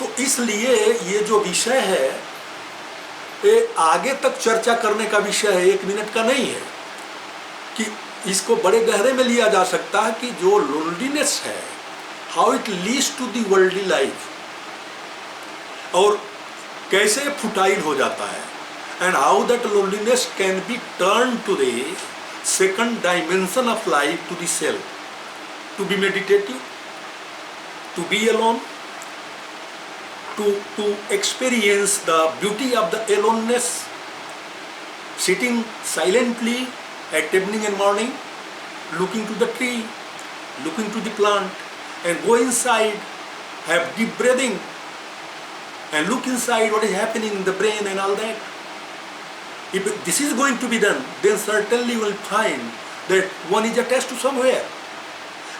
तो इसलिए ये जो विषय है ये आगे तक चर्चा करने का विषय है, 1 मिनट का नहीं है कि इसको बड़े गहरे में लिया जा सकता है कि जो लोनलीनेस है, how it leads to the worldly life, और कैसे फुटाइल हो जाता है, and how that loneliness can be turn to the second dimension of life, to the self, to be meditative, to be alone, to experience the beauty of the aloneness, sitting silently at evening and morning, looking to the tree, looking to the plant, and go inside, have deep breathing, and look inside what is happening in the brain and all that. If this is going to be done, then certainly you will find that one is attached to somewhere,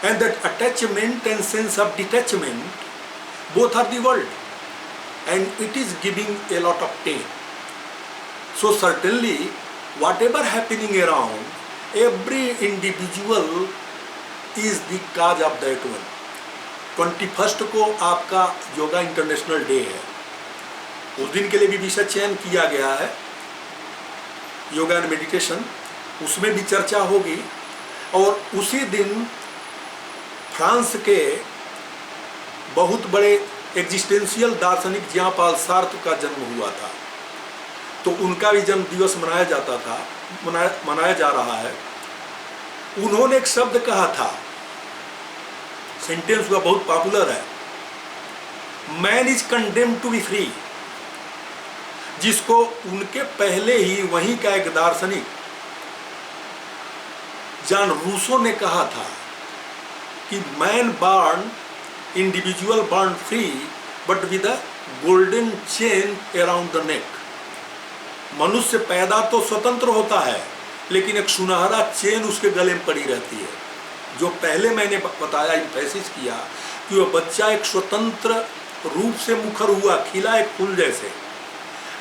and that attachment and sense of detachment both are the world, and it is giving a lot of pain. So certainly whatever happening around, every individual is the cause of that one. 21st को आपका yoga international day है, उस दिन के लिए भी विषय चयन किया गया है, योगा एंड मेडिटेशन, उसमें भी चर्चा होगी। और उसी दिन फ्रांस के बहुत बड़े एग्जिस्टेंशियल दार्शनिक ज्यां-पाल सार्त्र का जन्म हुआ था, तो उनका भी जन्म दिवस मनाया जाता था, मनाया जा रहा है। उन्होंने एक शब्द कहा था, सेंटेंस हुआ बहुत पॉपुलर है, man is condemned to be free, जिसको उनके पहले ही वहीं का एक दार्शनिक जॉन रूसो ने कहा था कि man born individual born free but with a golden chain around the neck. मनुष्य पैदा तो स्वतंत्र होता है, लेकिन एक सुनहरा चेन उसके गले में पड़ी रहती है। जो पहले मैंने बताया, इम्फेसिस किया कि वह बच्चा एक स्वतंत्र रूप से मुखर हुआ, खिला एक फूल जैसे,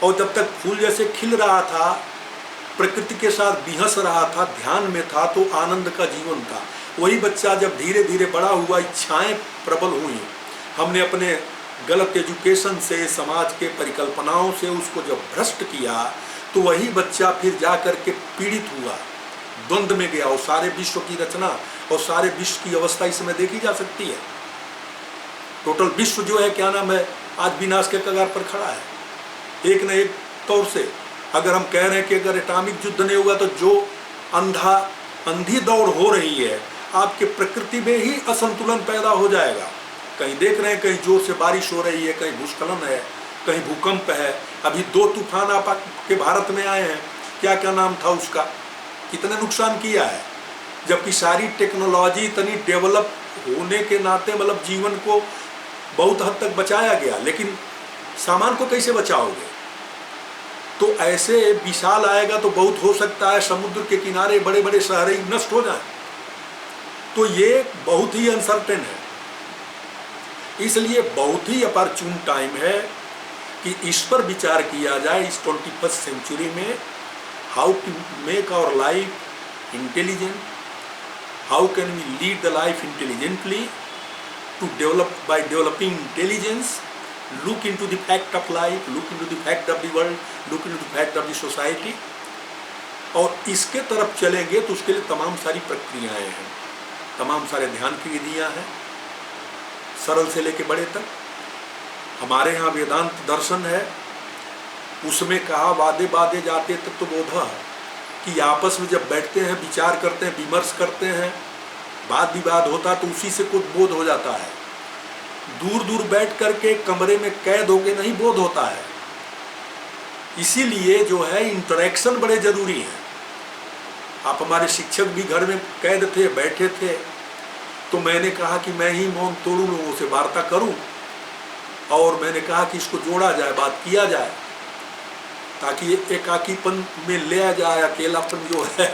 और जब तक फूल जैसे खिल रहा था, प्रकृति के साथ बिहस रहा था, ध्यान में था, तो आनंद का जीवन था। वही बच्चा जब धीरे धीरे बड़ा हुआ, इच्छाएं प्रबल हुई, हमने अपने गलत एजुकेशन से, समाज के परिकल्पनाओं से उसको जब भ्रष्ट किया, तो वही बच्चा फिर जा कर के पीड़ित हुआ, द्वंद्व में गया, और सारे विश्व की रचना और सारे विश्व की अवस्था इसमें देखी जा सकती है। टोटल विश्व जो है, क्या नाम है, आज विनाश के कगार पर खड़ा है। एक न एक तौर से अगर हम कह रहे हैं कि अगर एटॉमिक युद्ध नहीं होगा तो जो अंधी दौड़ हो रही है, आपके प्रकृति में ही असंतुलन पैदा हो जाएगा। कहीं देख रहे हैं, कहीं जोर से बारिश हो रही है, कहीं भूस्खलन है, कहीं भूकंप है। अभी 2 तूफान आपके भारत में आए हैं, क्या क्या नाम था उसका, कितने नुकसान किया है। जबकि सारी टेक्नोलॉजी इतनी डेवलप होने के नाते मतलब जीवन को बहुत हद तक बचाया गया, लेकिन सामान को कैसे बचाओगे। तो ऐसे विशाल आएगा तो बहुत हो सकता है समुद्र के किनारे बड़े बड़े शहर नष्ट हो जाए। तो ये बहुत ही अनसर्टेन है, इसलिए बहुत ही अपॉर्चून टाइम है कि इस पर विचार किया जाए इस 21st सेंचुरी में, how to make our life intelligent, how can we lead the life intelligently, to develop by developing intelligence, look into the fact of life, look into the fact of the world, look into the fact of the society। और इसके तरफ चलेंगे तो उसके लिए तमाम सारी प्रक्रियाएं हैं, तमाम सारे ध्यान की विधियां हैं, सरल से लेके बड़े तक। हमारे यहाँ वेदांत दर्शन है, उसमें कहा वादे बादे जाते तत्वबोध, कि आपस में जब बैठते हैं, विचार करते हैं, विमर्श करते हैं, वाद विवाद होता तो उसी से कुछ बोध हो जाता है। दूर दूर बैठ करके कमरे में कैद होके नहीं बोध होता है। इसीलिए जो है इंटरेक्शन बड़े जरूरी है। आप हमारे शिक्षक भी घर में कैद थे, बैठे थे, तो मैंने कहा कि मैं ही मौन तोड़ूं, लोगों से वार्ता करूं, और मैंने कहा कि इसको जोड़ा जाए, बात किया जाए, ताकि एकाकीपन में ले जाए, अकेलापन जो है